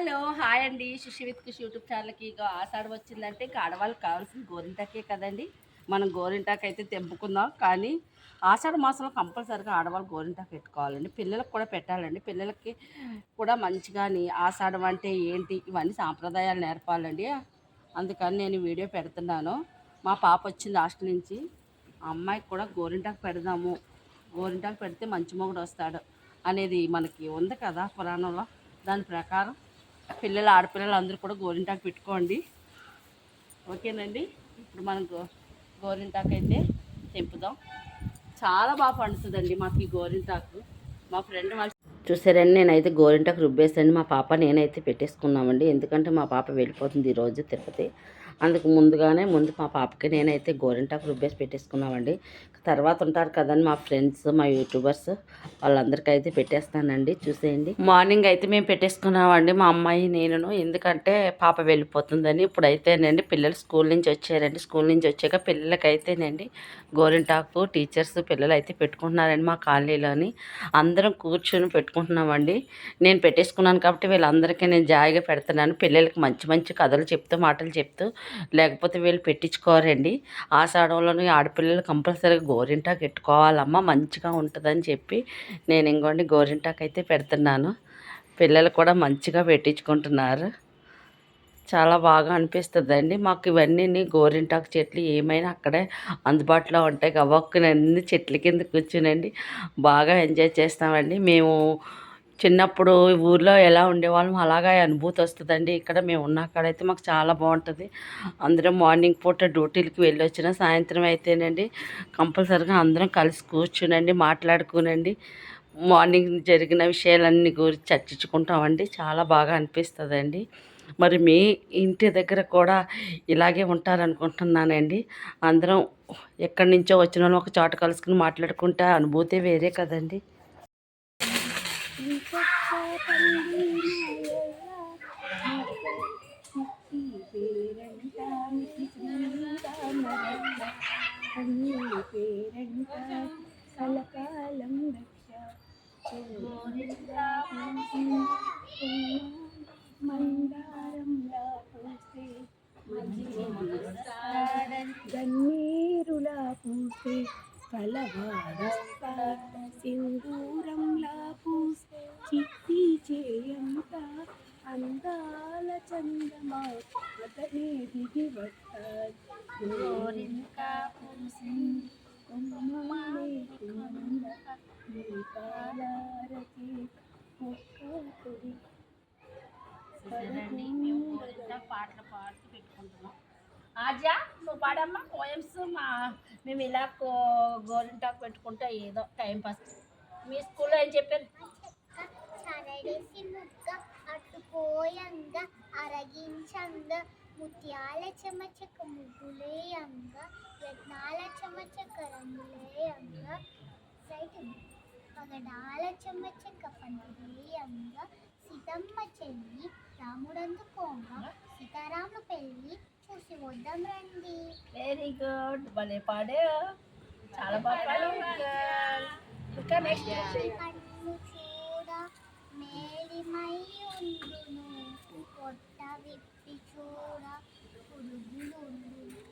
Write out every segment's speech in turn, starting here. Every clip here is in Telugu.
హలో హాయ్ అండి. సుషి విత్ కుషి యూట్యూబ్ ఛానల్కి ఇక ఆషాఢం వచ్చిందంటే ఇక ఆడవాళ్ళకి కావాల్సిన గోరింటాకే కదండి. మనం గోరింటాకు అయితే తెంపుకుందాం, కానీ ఆషాఢ మాసంలో కంపల్సరీగా ఆడవాళ్ళు గోరింటాకు పెట్టుకోవాలండి. పిల్లలకు కూడా పెట్టాలండి. పిల్లలకి కూడా మంచిగాని ఆషాఢం అంటే ఏంటి ఇవన్నీ సాంప్రదాయాలు నేర్పాలండి. అందుకని నేను వీడియో పెడుతున్నాను. మా పాప వచ్చింది హాస్టల్ నుంచి, ఆ అమ్మాయికి కూడా గోరింటాకు పెడదాము, గోరింటాకు పెడితే మంచి మొగుడు వస్తాడు అనేది మనకి ఉంది కదా పురాణంలో. దాని ప్రకారం ఆడపిల్లలు అందరూ కూడా గోరింటాకు పెట్టుకోండి. ఓకేనండి. ఇప్పుడు మనం గోరింటాకు అయితే తెంపుదాం. చాలా బాగా పండుతుందండి మాకు ఈ గోరింటాకు. మా ఫ్రెండ్ వాళ్ళు చూసారండి, నేనైతే గోరింటాకు రుబ్బేసాను. మా పాప నేనైతే పెట్టేసుకున్నామండి. ఎందుకంటే మా పాప వెళ్ళిపోతుంది ఈరోజు తిరుపతి. అందుకు ముందు మా పాపకి నేనైతే గోరింటాకు రుబ్బేసి పెట్టేసుకున్నామండి. తర్వాత ఉంటారు కదండి మా ఫ్రెండ్స్, మా యూట్యూబర్స్, వాళ్ళందరికీ అయితే పెట్టేస్తానండి. చూసేయండి. మార్నింగ్ అయితే మేము పెట్టేసుకున్నామండి, మా అమ్మాయి నేను. ఎందుకంటే పాప వెళ్ళిపోతుందని. ఇప్పుడైతేనండి పిల్లలు స్కూల్ నుంచి వచ్చారండి. స్కూల్ నుంచి వచ్చాక పిల్లలకైతేనండి గోరింటాకు టీచర్స్ పిల్లలు అయితే పెట్టుకుంటున్నారండి మా కాలనీలోని. అందరం కూర్చొని పెట్టుకుంటున్నామండి. నేను పెట్టేసుకున్నాను కాబట్టి వీళ్ళందరికీ నేను జాయిగా పెడుతున్నాను. పిల్లలకి మంచి మంచి కథలు చెప్తూ మాటలు చెప్తూ, లేకపోతే వీళ్ళు పెట్టించుకోరండి. ఆషాఢంలోని ఆడపిల్లలు కంపల్సరీగా గోరింటాకు పెట్టుకోవాలమ్మా, మంచిగా ఉంటుందని చెప్పి నేను ఇంకోండి గోరింటాకు అయితే పెడుతున్నాను. పిల్లలు కూడా మంచిగా పెట్టించుకుంటున్నారు. చాలా బాగా అనిపిస్తుందండి మాకు. ఇవన్నీ గోరింటాకు చెట్లు ఏమైనా అక్కడే అందుబాటులో ఉంటాయి. గవ్వక్కునన్ని చెట్ల కింద కూర్చునండి బాగా ఎంజాయ్ చేస్తామండి. మేము చిన్నప్పుడు ఊర్లో ఎలా ఉండేవాళ్ళం అలాగే అనుభూతి వస్తుందండి. ఇక్కడ మేము ఉన్న కాడైతే మాకు చాలా బాగుంటుంది. అందరం మార్నింగ్ పూట డ్యూటీలకి వెళ్ళి వచ్చిన సాయంత్రం అయితేనండి కంపల్సరీగా అందరం కలిసి కూర్చునండి మాట్లాడుకునండి మార్నింగ్ జరిగిన విషయాలన్నీ గురించి చర్చించుకుంటామండి. చాలా బాగా అనిపిస్తుందండి. మరి మీ ఇంటి దగ్గర కూడా ఇలాగే ఉంటారనుకుంటున్నానండి. అందరం ఎక్కడి నుంచో వచ్చిన వాళ్ళు ఒక చోట కలుసుకుని మాట్లాడుకుంటే అనుభూతి వేరే కదండి. గన్నేరులా పూసే ఫలహారస్తా సింధూరంలా పూసే చిట్టి చేయంత అందాల చందమా అతనే దిగి వస్తాడు. గోరింకా పూసింది కొమ్మనే కుంద నీ పాలారతి ఒక్క కొడి. మేము పాటలు పాడుతూ పెట్టుకుంటున్నాం. ఆజా నువ్వు పాడమ్మా పోయమ్స్. మేము ఇలా గోరింటాకు పెట్టుకుంటే ఏదో టైం పాస్. మీ స్కూల్లో ఏం చెప్పారు? చరడేసి ముగ్గ అట్టుపోయంగా అరగించంగా ముత్యాల చెమచక ముగ్గులేయంగా యత్నాల చెమచక రంగులేయంగా పగడాల చెమచక పండుగేయంగా సీతమ్మ చెల్లి రాముడందుకోగా సీతారాముల పెళ్ళి చూసి వద్దాం రండి. వెరీ గుడ్, భలే పాడే, చాలా బాగా పాడావు. ఇంకా నెక్స్ట్ కన్ను చూడ మేలిమై ఉండును పొట్ట విప్పి చూడ పురుగులుండును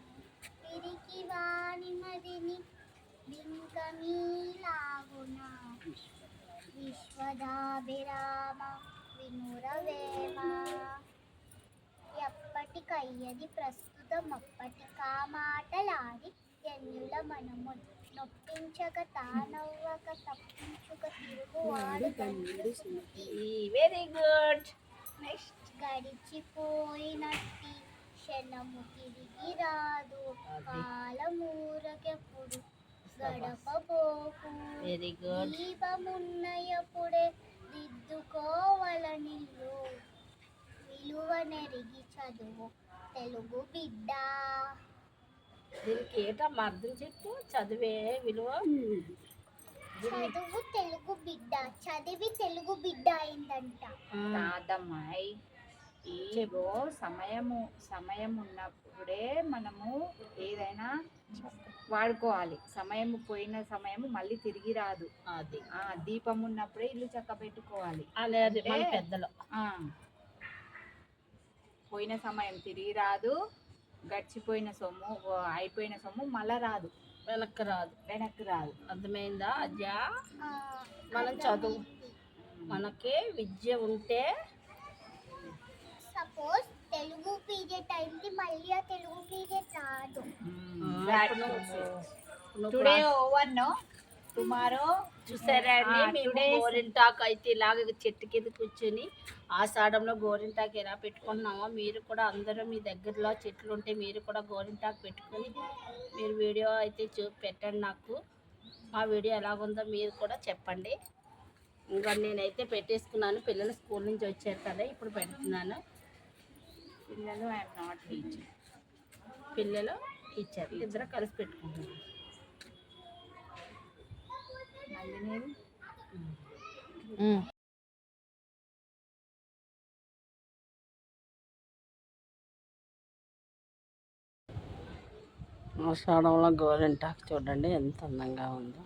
పిరికి వాణి మదిని బింకమీలాగున విశ్వదాభిరామ వినురవేమ. ఎప్పటికయ్యది ప్రస్తుతం అప్పటికా మాటలాడి జన్యుల మనము నొప్పించక తానవ్వక తప్పించుక తిరుగువాడు. Very good. నెక్స్ట్ గడిచిపోయినట్టి క్షణము తిరిగి రాదు కాలమూరకెప్పుడు గడపబోకు. Very good. దీపమున్నయప్పుడే దిద్దుకోవలనిల్లు విలువనెరిగి చదువు తెలుగు బిడ్డ. దీనికి ఏటమ్మా అర్థం చెప్పు. చదివే విలువ. చదువు తెలుగు బిడ్డ, చదివి తెలుగు బిడ్డ అయిందంట. కాదమ్మాయి, ఇగో సమయం ఉన్నప్పుడే మనము ఏదైనా వాడుకోవాలి. సమయం పోయిన సమయం మళ్ళీ తిరిగి రాదు. అది దీపం ఉన్నప్పుడే ఇల్లు చక్క పెట్టుకోవాలి. పెద్దలు పోయిన సమయం తిరిగి రాదు, గడిచిపోయిన సొమ్ము అయిపోయిన సొమ్ము మళ్ళా రాదు, వెనక్కి రాదు. వెనక్కి రాదు. అర్థమైందా అజ్జా? ఆ, మనం చదువు, మనకి విద్య ఉంటే సపోజ్ తెలుగు పీరియడ్ అయింది, మళ్ళీ ఆ తెలుగు పీరియడ్ రాదు. Today over no, tomorrow. చూసారా అండి, మేము గోరింటాకు అయితే ఇలాగ చెట్టు కింద కూర్చొని ఆషాఢంలో గోరింటాకు ఎలా పెట్టుకుంటున్నామో మీరు కూడా అందరూ మీ దగ్గరలో చెట్లు ఉంటే మీరు కూడా గోరింటాకు పెట్టుకొని మీరు వీడియో అయితే పెట్టండి నాకు. మా వీడియో ఎలాగుందో మీరు కూడా చెప్పండి. ఇంకా నేనైతే పెట్టేసుకున్నాను, పిల్లలు స్కూల్ నుంచి వచ్చారు కదా ఇప్పుడు పెడుతున్నాను. పిల్లలు ఐఎమ్ నాట్ టీచర్, పిల్లలు టీచర్ ఇద్దరు కలిసి పెట్టుకుంటున్నాను. ఆషాఢంలో గోరింటాకు చూడండి ఎంత అందంగా ఉందో.